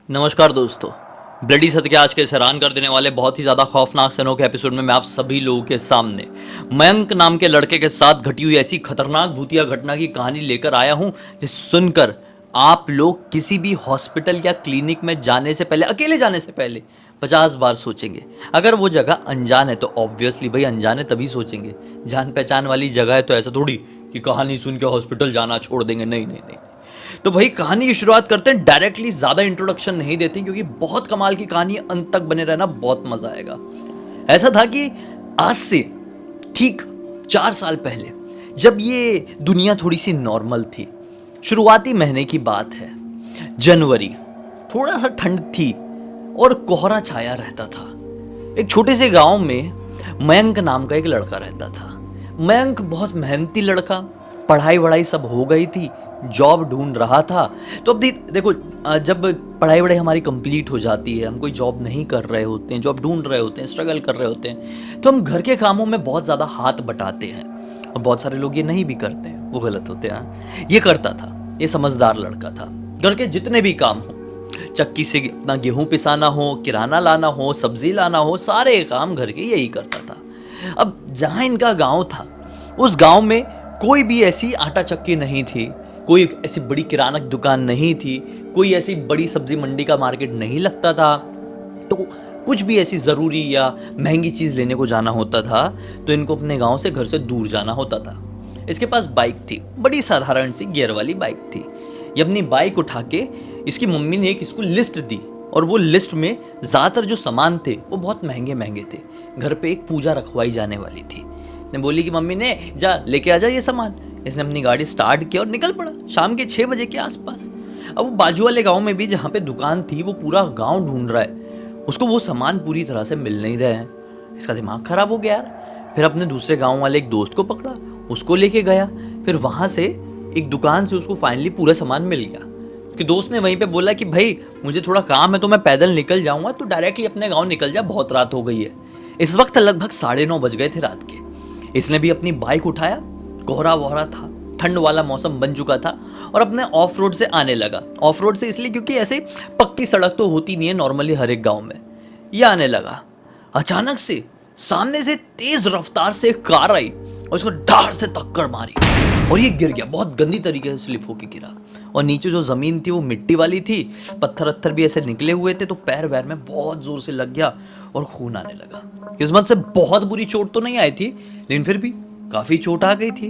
नमस्कार दोस्तों। ब्लडी सत्य के आज के इस हैरान कर देने वाले बहुत ही ज़्यादा खौफनाक सनों के एपिसोड में मैं आप सभी लोगों के सामने मयंक नाम के लड़के के साथ घटी हुई ऐसी खतरनाक भूतिया घटना की कहानी लेकर आया हूं जिस सुनकर आप लोग किसी भी हॉस्पिटल या क्लिनिक में जाने से पहले, अकेले जाने से पहले 50 बार सोचेंगे। अगर वो जगह अनजान है तो ऑब्वियसली भाई अनजान है तभी सोचेंगे, जान पहचान वाली जगह है तो ऐसा थोड़ी कि कहानी सुन के हॉस्पिटल जाना छोड़ देंगे। नहीं नहीं नहीं। तो भाई कहानी की शुरुआत करते हैं डायरेक्टली, ज्यादा इंट्रोडक्शन नहीं देते क्योंकि बहुत कमाल की कहानी है, अंत तक बने रहना, बहुत मजा आएगा। ऐसा था कि आज से ठीक 4 साल पहले जब ये दुनिया थोड़ी सी नॉर्मल थी, शुरुआती महीने की बात है, जनवरी, थोड़ा सा ठंड थी और कोहरा छाया रहता था। एक छोटे से गांव में मयंक नाम का एक लड़का रहता था। मयंक बहुत मेहनती लड़का, पढ़ाई वढ़ाई सब हो गई थी, जॉब ढूंढ रहा था। तो अब देखो, जब पढ़ाई वढ़ाई हमारी कंप्लीट हो जाती है, हम कोई जॉब नहीं कर रहे होते हैं, जॉब ढूंढ रहे होते हैं, स्ट्रगल कर रहे होते हैं, तो हम घर के कामों में बहुत ज़्यादा हाथ बटाते हैं और बहुत सारे लोग ये नहीं भी करते हैं, वो गलत होते हैं। ये करता था, ये समझदार लड़का था। घर के जितने भी काम हो, चक्की से अपना गेहूं पिसाना हो, किराना लाना हो, सब्जी लाना हो, सारे काम घर के यही करता था। अब जहाँ इनका गांव था, उस गांव में कोई भी ऐसी आटा चक्की नहीं थी, कोई ऐसी बड़ी किराना दुकान नहीं थी, कोई ऐसी बड़ी सब्जी मंडी का मार्केट नहीं लगता था। तो कुछ भी ऐसी ज़रूरी या महंगी चीज़ लेने को जाना होता था तो इनको अपने गांव से घर से दूर जाना होता था। इसके पास बाइक थी, बड़ी साधारण सी गियर वाली बाइक थी। ये अपनी बाइक उठा के, इसकी मम्मी ने एक इसको लिस्ट दी और वो लिस्ट में ज़्यादातर जो सामान थे वो बहुत महंगे महंगे थे। घर पे एक पूजा रखवाई जाने वाली थी। ने बोली कि मम्मी ने जा लेके आ जा ये सामान। इसने अपनी गाड़ी स्टार्ट किया और निकल पड़ा शाम के 6 बजे के आसपास। अब वो बाजू वाले गांव में भी जहाँ पे दुकान थी, वो पूरा गांव ढूंढ रहा है, उसको वो सामान पूरी तरह से मिल नहीं रहे हैं। इसका दिमाग खराब हो गया यार। फिर अपने दूसरे गांव वाले एक दोस्त को पकड़ा, उसको लेके गया। फिर वहां से एक दुकान से उसको फाइनली पूरा सामान मिल गया। उसके दोस्त ने वहीं पे बोला कि भाई मुझे थोड़ा काम है तो मैं पैदल निकल जाऊंगा, तो डायरेक्टली अपने गाँव निकल जा, बहुत रात हो गई है। इस वक्त लगभग 9:30 बज गए थे रात के। इसने भी अपनी बाइक उठाया, कोहरा वोहरा था, ठंड वाला मौसम बन चुका था और अपने ऑफ रोड से आने लगा। ऑफ रोड से इसलिए क्योंकि ऐसे पक्की सड़क तो होती नहीं है नॉर्मली हर एक गांव में। ये आने लगा, अचानक से सामने से तेज रफ्तार से एक कार आई और इसको धाड़ से टक्कर मारी और ये गिर गया, बहुत गंदी तरीके से स्लिप होके गिरा। और नीचे जो जमीन थी वो मिट्टी वाली थी, पत्थर वत्थर भी ऐसे निकले हुए थे, तो पैर वैर में बहुत जोर से लग गया और खून आने लगा। किस्मत से बहुत बुरी चोट तो नहीं आई थी, लेकिन फिर भी काफी चोट आ गई थी।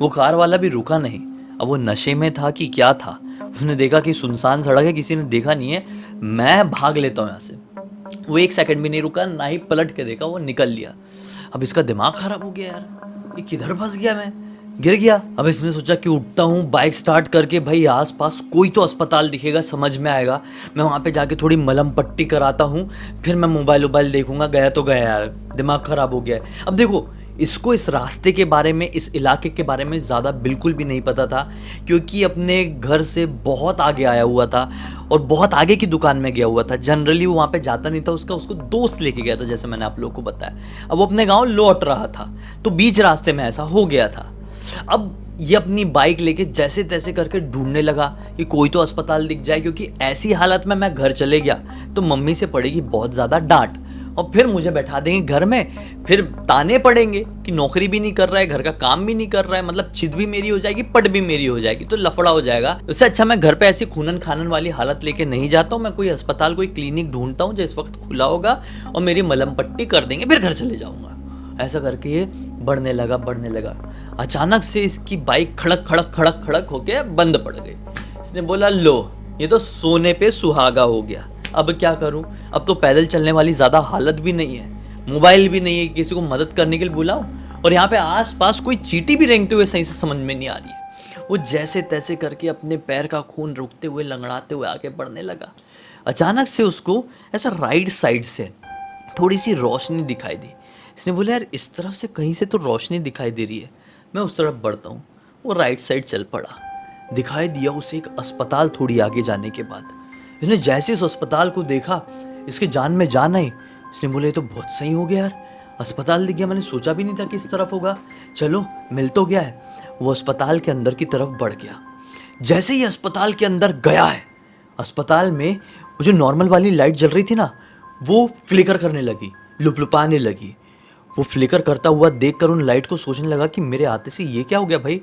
वो कार वाला भी रुका नहीं। अब वो नशे में था कि क्या था, उसने देखा कि सुनसान सड़क है, किसी ने देखा नहीं है, मैं भाग लेता हूँ यहाँ से। वो 1 सेकंड भी नहीं रुका, ना ही पलट के देखा, वो निकल लिया। अब इसका दिमाग खराब हो गया यार, ये किधर फंस गया, मैं गिर गया। अब इसने सोचा कि उठता हूँ, बाइक स्टार्ट करके, भाई आसपास कोई तो अस्पताल दिखेगा, समझ में आएगा, मैं वहाँ पे जाके थोड़ी मलहम पट्टी कराता हूँ, फिर मैं मोबाइल वोबाइल देखूंगा। गया तो गया यार, दिमाग खराब हो गया है। अब देखो, इसको इस रास्ते के बारे में, इस इलाके के बारे में ज़्यादा बिल्कुल भी नहीं पता था, क्योंकि अपने घर से बहुत आगे आया हुआ था और बहुत आगे की दुकान में गया हुआ था। जनरली वो वहाँ पे जाता नहीं था, उसको दोस्त लेके गया था, जैसे मैंने आप लोगों को बताया। अब वो अपने गांव लौट रहा था तो बीच रास्ते में ऐसा हो गया था। अब ये अपनी बाइक लेके जैसे तैसे करके ढूंढने लगा कि कोई तो अस्पताल दिख जाए, क्योंकि ऐसी हालत में मैं घर चले गया तो मम्मी से पड़ेगी बहुत ज़्यादा डांट और फिर मुझे बैठा देंगे घर में, फिर ताने पड़ेंगे कि नौकरी भी नहीं कर रहा है, घर का काम भी नहीं कर रहा है, मतलब चित भी मेरी हो जाएगी, पट भी मेरी हो जाएगी, तो लफड़ा हो जाएगा। उससे अच्छा मैं घर पे ऐसी खूनन खानन वाली हालत लेके नहीं जाता हूँ। मैं कोई अस्पताल, कोई क्लिनिक ढूंढता हूँ जो इस वक्त खुला होगा और मेरी मलहम पट्टी कर देंगे, फिर घर चले जाऊँगा। ऐसा करके ये बढ़ने लगा। अचानक से इसकी बाइक खड़क खड़क खड़क खड़क होके बंद पड़ गई। इसने बोला लो, ये तो सोने पे सुहागा हो गया, अब क्या करूं? अब तो पैदल चलने वाली ज़्यादा हालत भी नहीं है, मोबाइल भी नहीं है, किसी को मदद करने के लिए बुलाऊं, और यहाँ पे आसपास कोई चींटी भी रेंगते हुए सही से समझ में नहीं आ रही है। वो जैसे तैसे करके अपने पैर का खून रुकते हुए, लंगड़ाते हुए आगे बढ़ने लगा। अचानक से उसको ऐसा राइट साइड से थोड़ी सी रोशनी दिखाई दी। इसने बोला यार, इस तरफ से कहीं से तो रोशनी दिखाई दे रही है, मैं उस तरफ बढ़ता हूँ। वो राइट साइड चल पड़ा। दिखाई दिया उसे एक अस्पताल थोड़ी आगे जाने के बाद। इसने जैसे इस अस्पताल को देखा, इसके जान में जान आई। इसने बोला ये तो बहुत सही हो गया यार, अस्पताल दिख गया, मैंने सोचा भी नहीं था कि इस तरफ होगा, चलो मिल तो गया है। वो अस्पताल के अंदर की तरफ बढ़ गया। जैसे ही अस्पताल के अंदर गया है, अस्पताल में वो जो नॉर्मल वाली लाइट जल रही थी ना, वो फ्लिकर करने लगी, लुपलुपाने लगी। वो फ्लिकर करता हुआ देखकर उन लाइट को सोचने लगा कि मेरे आते से ये क्या हो गया भाई,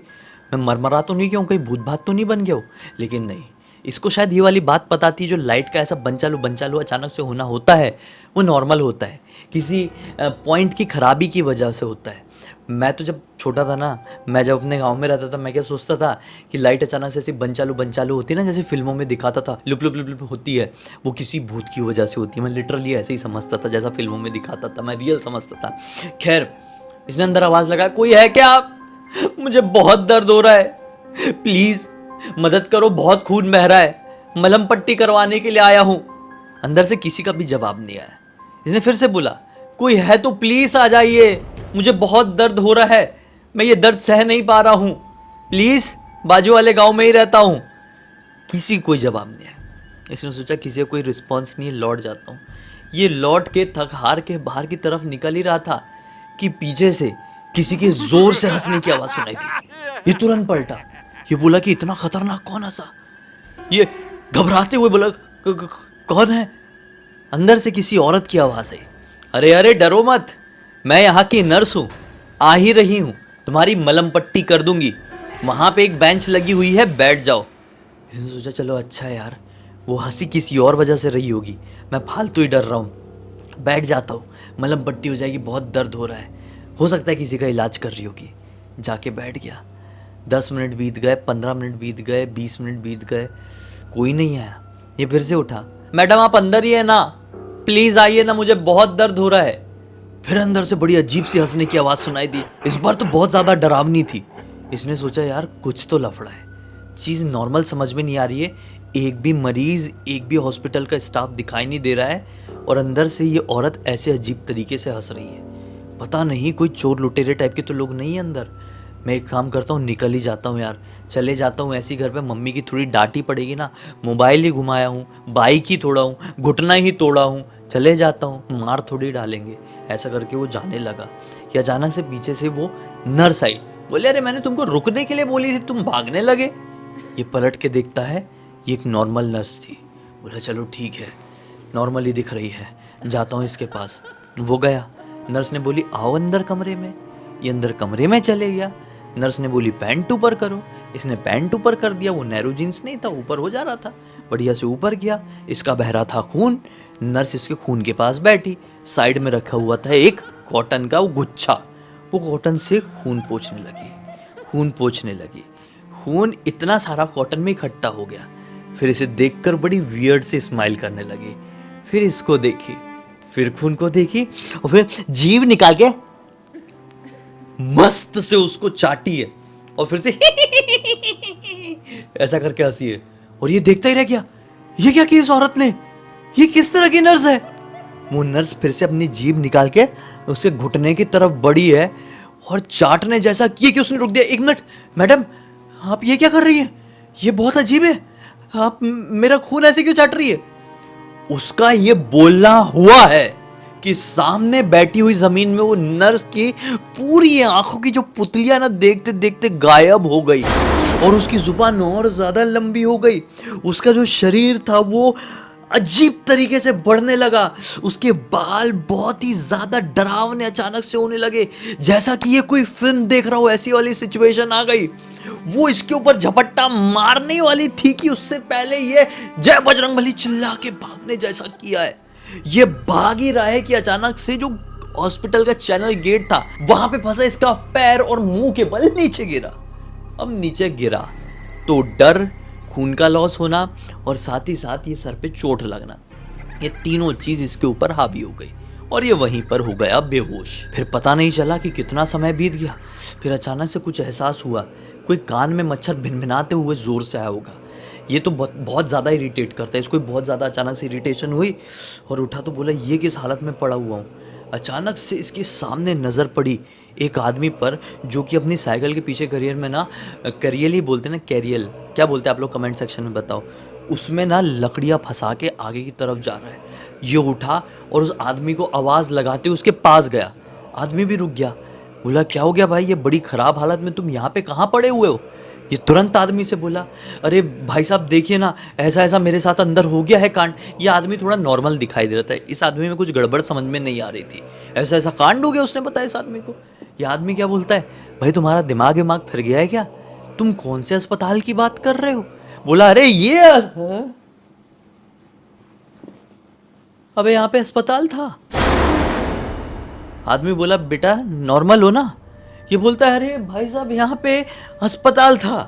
मैं मरमरा तो नहीं गया हूँ, कहीं भूत भात तो नहीं बन गया हो। लेकिन नहीं, इसको शायद ये वाली बात पता थी, जो लाइट का ऐसा बंचालू अचानक से होना होता है वो नॉर्मल होता है, किसी पॉइंट की खराबी की वजह से होता है। मैं तो जब छोटा था ना, मैं जब अपने गांव में रहता था, मैं क्या सोचता था कि लाइट अचानक से ऐसी बंचालू होती है ना, जैसे फिल्मों में दिखाता था, लुप लुप लुप लुप होती है, वो किसी भूत की वजह से होती है। मैं लिटरली ऐसे ही समझता था, जैसा फिल्मों में दिखाता था, मैं रियल समझता था। खैर, इसने अंदर आवाज़ लगाया, कोई है क्या? मुझे बहुत दर्द हो रहा है, प्लीज़ मदद करो, बहुत खून बह रहा है, मलहम पट्टी करवाने के लिए आया हूँ। अंदर से किसी का भी जवाब नहीं आया। इसने फिर से बोला, कोई है तो प्लीज़ आ जाइए, मुझे बहुत दर्द हो रहा है, मैं ये दर्द सह नहीं पा रहा हूँ, प्लीज़, बाजू वाले गांव में ही रहता हूँ। किसी कोई जवाब नहीं आया। इसने सोचा किसी का कोई रिस्पॉन्स नहीं है, लौट जाता हूँ। ये लौट के थक हार के बाहर की तरफ निकल ही रहा था कि पीछे से किसी के जोर से हंसने की आवाज़ सुनाई दी। ये तुरंत पलटा, ये बोला कि इतना खतरनाक कौन हंसा? ये घबराते हुए बोला, कौन है? अंदर से किसी औरत की आवाज़ आई, अरे अरे डरो मत, मैं यहाँ की नर्स हूँ, आ ही रही हूँ, तुम्हारी मलहम पट्टी कर दूंगी, वहाँ पे एक बेंच लगी हुई है, बैठ जाओ। इसने सोचा चलो अच्छा यार, वो हंसी किसी और वजह से रही होगी, मैं फालतू ही डर रहा हूँ, बैठ जाता हूँ, मलहम पट्टी हो जाएगी, बहुत दर्द हो रहा है, हो सकता है किसी का इलाज कर रही होगी। जाके बैठ गया। 10 मिनट बीत गए, 15 मिनट बीत गए, 20 मिनट बीत गए, कोई नहीं आया। ये फिर से उठा, मैडम आप अंदर ही है ना, प्लीज़ आइए ना, मुझे बहुत दर्द हो रहा है। फिर अंदर से बड़ी अजीब सी हंसने की आवाज़ सुनाई दी, इस बार तो बहुत ज़्यादा डरावनी थी। इसने सोचा यार कुछ तो लफड़ा है, चीज़ नॉर्मल समझ में नहीं आ रही है, एक भी मरीज़, एक भी हॉस्पिटल का स्टाफ दिखाई नहीं दे रहा है, और अंदर से ये औरत ऐसे अजीब तरीके से हंस रही है। पता नहीं कोई चोर लुटेरे टाइप के तो लोग नहीं है अंदर। मैं एक काम करता हूँ, निकल ही जाता हूँ यार, चले जाता हूँ, ऐसी घर पे मम्मी की थोड़ी डांट ही पड़ेगी ना, मोबाइल ही घुमाया हूँ, बाइक ही तोड़ा हूँ, घुटना ही तोड़ा हूँ, चले जाता हूँ, मार थोड़ी डालेंगे। ऐसा करके वो जाने लगा कि अचानक से पीछे से वो नर्स आई, बोले अरे मैंने तुमको रुकने के लिए बोली थी, तुम भागने लगे। ये पलट के देखता है, ये एक नॉर्मल नर्स थी। बोला चलो ठीक है, नॉर्मली दिख रही है, जाता हूँ इसके पास। वो गया, नर्स ने बोली आओ अंदर कमरे में। ये अंदर कमरे में चले गया। नर्स ने बोली पैंट ऊपर करो, इसने पैंट ऊपर कर दिया, वो नैरो जींस नहीं था, ऊपर हो जा रहा था, बढ़िया से ऊपर किया। इसका बह रहा था खून, नर्स इसके खून के पास बैठी, साइड में रखा हुआ था एक कॉटन का वो गुच्छा, वो कॉटन से खून पोंछने लगी, खून पोंछने लगी। खून इतना सारा कॉटन में इकट्ठा हो गया। फिर इसे देखकर बड़ी वियर्ड से स्माइल करने लगी। फिर इसको देखी, फिर खून को देखी, और फिर जीभ निकाल के मस्त से उसको चाटी है, और फिर से ऐसा करके हंसी है। और ये देखता ही रह गया, ये क्या किया इस औरत ने, ये किस तरह की नर्स है? वो नर्स फिर से अपनी जीभ निकाल के उसके घुटने की तरफ बढ़ी है, और चाटने जैसा किया कि उसने रुक दिया। एक मिनट मैडम, आप ये क्या कर रही हैं? ये बहुत अजीब है, आप मेरा खून ऐसे क्यों चाट रही है? उसका ये बोलना हुआ है कि सामने बैठी हुई जमीन में वो नर्स की पूरी आंखों की जो पुतलियां ना देखते देखते गायब हो गई, और उसकी जुबान और ज्यादा लंबी हो गई। उसका जो शरीर था वो अजीब तरीके से बढ़ने लगा, उसके बाल बहुत ही ज्यादा डरावने अचानक से होने लगे, जैसा कि ये कोई फिल्म देख रहा हो, ऐसी वाली सिचुएशन आ गई। वो इसके ऊपर झपट्टा मारने वाली थी कि उससे पहले ये जय बजरंगबली चिल्ला के भागने जैसा किया है। ये भाग ही रहा है कि अचानक से जो हॉस्पिटल का चैनल गेट था वहां पे फंसा इसका पैर, और मुंह के बल नीचे गिरा। अब नीचे गिरा तो डर, खून का लॉस होना, और साथ ही साथ ये सर पे चोट लगना, ये तीनों चीज इसके ऊपर हावी हो गई, और ये वहीं पर हो गया बेहोश। फिर पता नहीं चला कि कितना समय बीत गया। फिर अचानक से कुछ एहसास हुआ, कोई कान में मच्छर भिनभिनाते हुए जोर से आया होगा। ये तो बहुत ज़्यादा इरिटेट करता है इसको, बहुत ज़्यादा अचानक से इरिटेशन हुई, और उठा तो बोला ये किस हालत में पड़ा हुआ हूँ। अचानक से इसके सामने नज़र पड़ी एक आदमी पर, जो कि अपनी साइकिल के पीछे करियर में ना, करियल ही बोलते ना, कैरियल क्या बोलते हैं आप लोग कमेंट सेक्शन में बताओ, उसमें ना लकड़ियाँ फंसा के आगे की तरफ जा रहा है। ये उठा और उस आदमी को आवाज़ लगाते उसके पास गया। आदमी भी रुक गया, बोला क्या हो गया भाई, ये बड़ी ख़राब हालत में तुम यहाँ पे कहाँ पड़े हुए हो? ये तुरंत आदमी से बोला, अरे भाई साहब देखिए ना, ऐसा ऐसा मेरे साथ अंदर हो गया है कांड। ये आदमी थोड़ा नॉर्मल दिखाई दे रहा था, इस आदमी में कुछ गड़बड़ समझ में नहीं आ रही थी। ऐसा ऐसा कांड हो गया उसने बताया इस आदमी को। ये आदमी क्या बोलता है, भाई तुम्हारा दिमाग फिर गया है क्या? तुम कौन से अस्पताल की बात कर रहे हो? बोला, अरे ये अबे यहाँ पे अस्पताल था। आदमी बोला, बेटा नॉर्मल हो ना? ये बोलता है, अरे भाई साहब यहाँ पे अस्पताल था,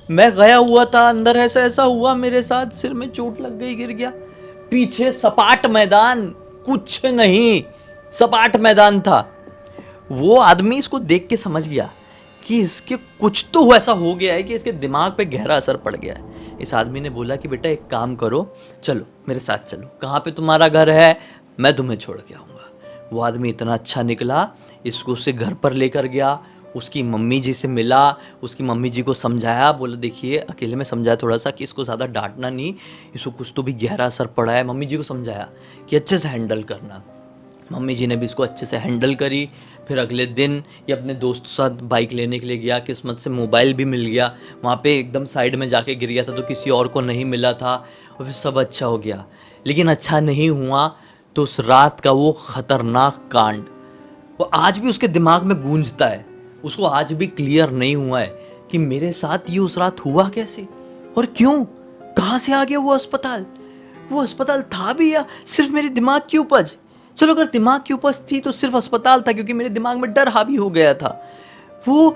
मैं गया हुआ था अंदर, ऐसा ऐसा हुआ मेरे साथ, सिर में चोट लग गई, गिर गया। पीछे सपाट मैदान, कुछ नहीं, सपाट मैदान था। वो आदमी इसको देख के समझ गया कि इसके कुछ तो ऐसा हो गया है कि इसके दिमाग पे गहरा असर पड़ गया है। इस आदमी ने बोला कि बेटा एक काम करो, चलो मेरे साथ चलो, कहाँ पे तुम्हारा घर है, मैं तुम्हें छोड़ के आऊँगा। वो आदमी इतना अच्छा निकला, इसको उससे घर पर लेकर गया, उसकी मम्मी जी से मिला, उसकी मम्मी जी को समझाया, बोला देखिए अकेले में समझाया थोड़ा सा कि इसको ज़्यादा डांटना नहीं, इसको कुछ तो भी गहरा असर पड़ा है। मम्मी जी को समझाया कि अच्छे से हैंडल करना। मम्मी जी ने भी इसको अच्छे से हैंडल करी। फिर अगले दिन ये अपने दोस्त के साथ बाइक लेने के लिए गया, किस्मत से मोबाइल भी मिल गया। वहाँ पे एकदम साइड में जाके गिर गया था तो किसी और को नहीं मिला था, और फिर सब अच्छा हो गया। लेकिन अच्छा नहीं हुआ तो उस रात का वो खतरनाक कांड वो आज भी उसके दिमाग में गूंजता है। उसको आज भी क्लियर नहीं हुआ है कि मेरे साथ ये उस रात हुआ कैसे और क्यों, कहाँ से आ गया वो अस्पताल। वो अस्पताल था भी या सिर्फ मेरे दिमाग की उपज? चलो अगर दिमाग की उपज थी तो सिर्फ अस्पताल था क्योंकि मेरे दिमाग में डर हावी हो गया था। वो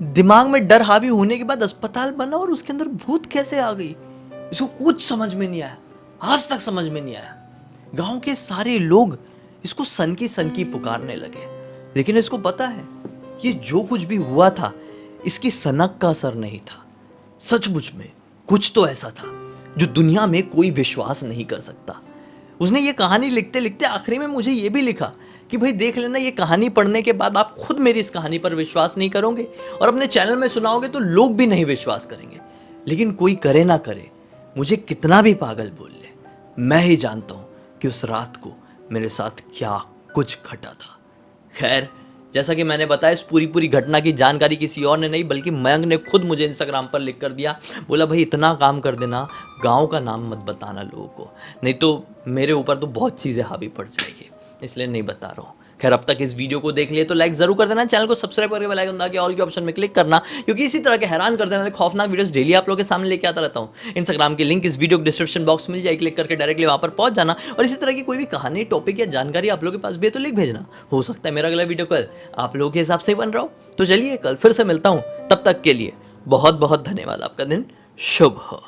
दिमाग में डर हावी होने के बाद अस्पताल बना और उसके अंदर भूत कैसे आ गई, इसको कुछ समझ में नहीं आया, आज तक समझ में नहीं आया। गांव के सारे लोग इसको सनकी पुकारने लगे, लेकिन इसको पता है कि जो कुछ भी हुआ था इसकी सनक का असर नहीं था। सचमुच में कुछ तो ऐसा था जो दुनिया में कोई विश्वास नहीं कर सकता। उसने ये कहानी लिखते लिखते आखिरी में मुझे ये भी लिखा कि भाई देख लेना, ये कहानी पढ़ने के बाद आप खुद मेरी इस कहानी पर विश्वास नहीं करोगे और अपने चैनल में सुनाओगे तो लोग भी नहीं विश्वास करेंगे। लेकिन कोई करे ना करे, मुझे कितना भी पागल बोल ले, मैं ही जानता हूं कि उस रात को मेरे साथ क्या कुछ घटा था। खैर, जैसा कि मैंने बताया, इस पूरी घटना की जानकारी किसी और ने नहीं बल्कि मयंक ने खुद मुझे इंस्टाग्राम पर लिख कर दिया। बोला भाई इतना काम कर देना, गांव का नाम मत बताना लोगों को, नहीं तो मेरे ऊपर तो बहुत चीज़ें हावी पड़ जाएगी, इसलिए नहीं बता रहा हूँ। खैर, अब तक इस वीडियो को देख लिए तो लाइक जरूर कर देना, चैनल को सब्सक्राइब करके बेल आइकन दबा के ऑल के ऑप्शन में क्लिक करना, क्योंकि इसी तरह के हैरान कर देने वाले खौफनाक वीडियोस डेली आप लोगों के सामने लेके आता रहता हूँ। इंस्टाग्राम की लिंक इस वीडियो के डिस्क्रिप्शन बॉक्स में मिल जाए, क्लिक करके डायरेक्टली वहां पर पहुंच जाना। और इसी तरह की कोई भी कहानी, टॉपिक या जानकारी आप लोगों के पास भी है तो लिख भेजना, हो सकता है मेरा अगला वीडियो कल आप लोगों के हिसाब से ही बन रहा हो। तो चलिए कल फिर से मिलता हूँ, तब तक के लिए बहुत बहुत धन्यवाद। आपका दिन शुभ हो।